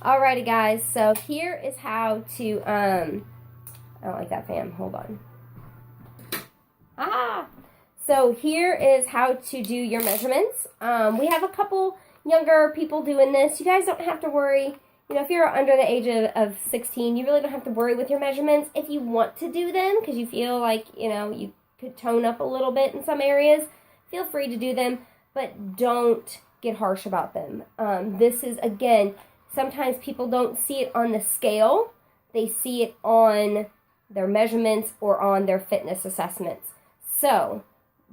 Alrighty, guys. So here is how to, I don't like that fan. Hold on. So here is how to do your measurements. We have a couple younger people doing this. You guys don't have to worry. You know, if you're under the age of 16, you really don't have to worry with your measurements. If you want to do them because you feel like, you know, you could tone up a little bit in some areas, feel free to do them, but don't get harsh about them. This is, again, sometimes people don't see it on the scale. They see it on their measurements or on their fitness assessments. So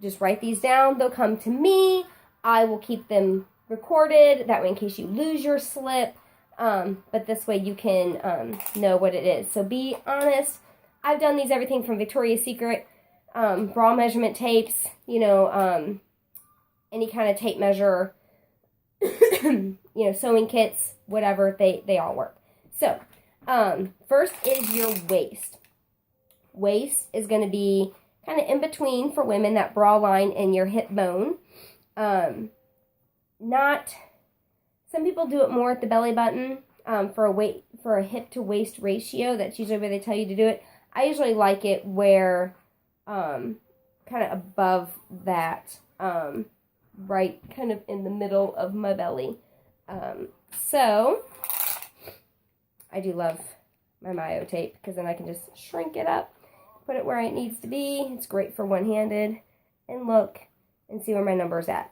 just write these down. They'll come to me. I will keep them recorded. That way, in case you lose your slip, but this way you can know what it is. So be honest. I've done these everything from Victoria's Secret, bra measurement tapes, you know, any kind of tape measure, you know, sewing kits, whatever, they all work. So, first is your waist. Waist is going to be kind of in between for women, that bra line and your hip bone. Some people do it more at the belly button, for a hip to waist ratio. That's usually where they tell you to do it. I usually like it where, kind of above that, right kind of in the middle of my belly. So I do love my Myo tape because then I can just shrink it up, put it where it needs to be. It's great for one-handed, and look and see where my number's at.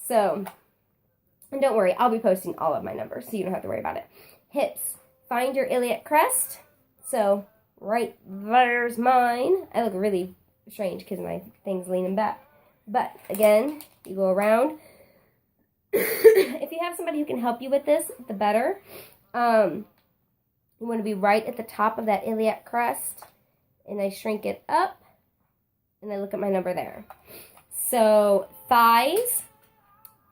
So, and don't worry, I'll be posting all of my numbers so you don't have to worry about it. Hips, find your iliac crest. So right there's mine. I look really strange because my thing's leaning back. But again, you go around. If you have somebody who can help you with this, the better. You want to be right at the top of that iliac crest. And I shrink it up. And I look at my number there. So thighs,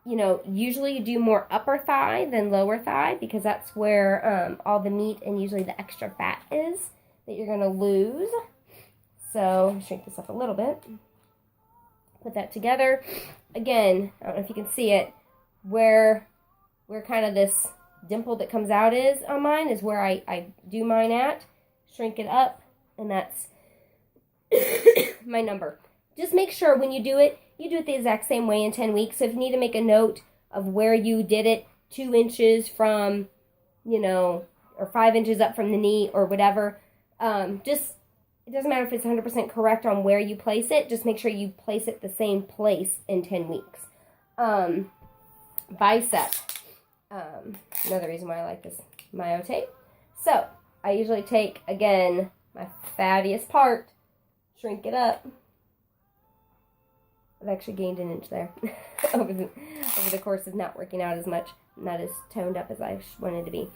you know, usually you do more upper thigh than lower thigh because that's where all the meat and usually the extra fat is that you're going to lose. So shrink this up a little bit. Put that together. Again, I don't know if you can see it, where kind of this dimple that comes out is on mine is where I do mine at. Shrink it up, and that's my number. Just make sure when you do it the exact same way in 10 weeks. So if you need to make a note of where you did it, 2 inches from, you know, or 5 inches up from the knee or whatever, it doesn't matter if it's 100% correct on where you place it. Just make sure you place it the same place in 10 weeks. Bicep. Another reason why I like this Myo tape. So, I usually take, again, my fattiest part, shrink it up. I've actually gained an inch there over the course of not working out as much, not as toned up as I wanted to be.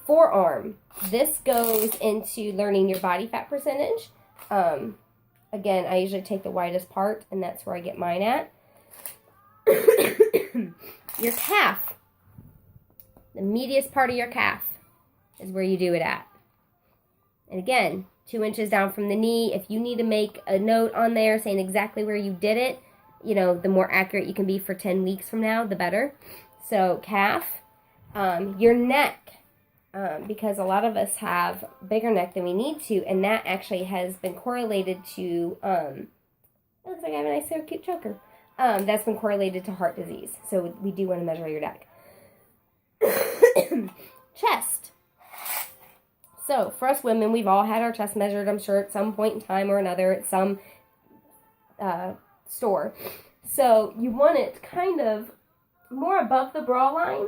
Forearm. This goes into learning your body fat percentage. Again, I usually take the widest part, and that's where I get mine at. Your calf. The meatiest part of your calf is where you do it at. And again, 2 inches down from the knee. If you need to make a note on there saying exactly where you did it, you know, the more accurate you can be for 10 weeks from now, the better. So, calf. Your neck. Because a lot of us have bigger neck than we need to, and that actually has been correlated to, it looks like I have a nice, cute choker. That's been correlated to heart disease. So we do want to measure your neck. Chest. So for us women, we've all had our chest measured, I'm sure, at some point in time or another at some store. So you want it kind of more above the bra line,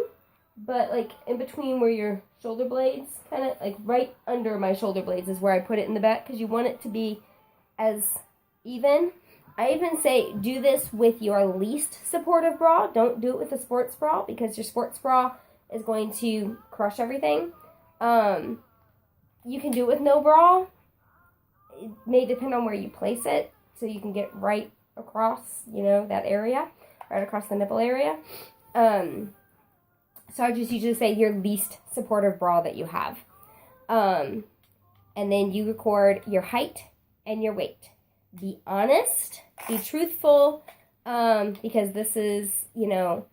but like in between where your shoulder blades, kind of like right under my shoulder blades is where I put it in the back, because you want it to be as even. I even say do this with your least supportive bra. Don't do it with a sports bra, because your sports bra is going to crush everything. You can do it with no bra. It may depend on where you place it, so you can get right across, you know, that area, right across the nipple area. So I just usually say your least supportive bra that you have. And then you record your height and your weight. Be honest, be truthful, because this is, you know,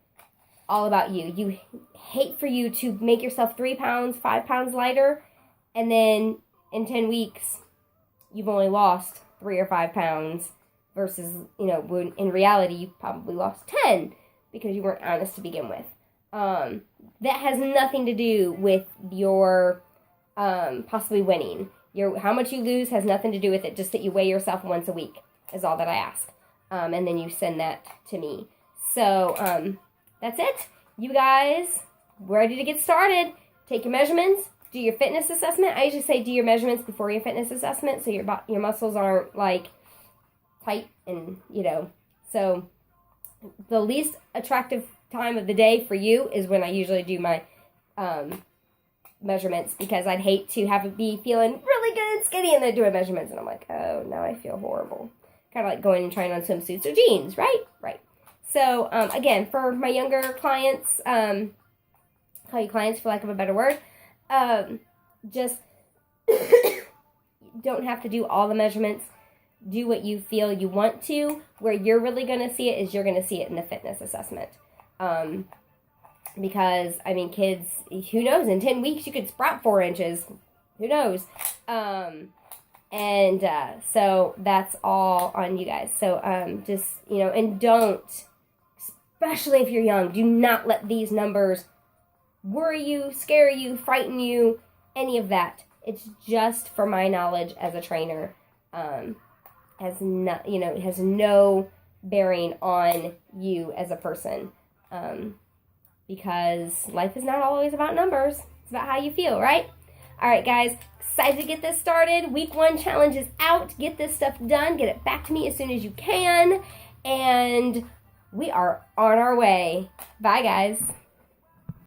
all about you. You hate for you to make yourself 3 pounds, 5 pounds lighter, and then in 10 weeks, you've only lost 3 or 5 pounds versus, when in reality, you probably lost 10 because you weren't honest to begin with. That has nothing to do with your possibly winning. How much you lose has nothing to do with it, just that you weigh yourself once a week is all that I ask. And then you send that to me. So, that's it. You guys, ready to get started. Take your measurements, do your fitness assessment. I usually say do your measurements before your fitness assessment so your muscles aren't, like, tight and, So, the least attractive time of the day for you is when I usually do my measurements, because I'd hate to have it be feeling really good and skinny and then doing measurements and I'm like, oh, now I feel horrible. Kind of like going and trying on swimsuits or jeans, right? Right. So, again, for my younger clients, call you clients for lack of a better word, just don't have to do all the measurements. Do what you feel you want to. Where you're really going to see it is you're going to see it in the fitness assessment. Because, kids, who knows, in 10 weeks you could sprout 4 inches. Who knows? So that's all on you guys. So, just, and don't, especially if you're young, do not let these numbers worry you, scare you, frighten you, any of that. It's just for my knowledge as a trainer. Has no bearing on you as a person. Because life is not always about numbers. It's about how you feel, right? All right, guys. Excited to get this started. Week 1 challenge is out. Get this stuff done. Get it back to me as soon as you can. And we are on our way. Bye, guys.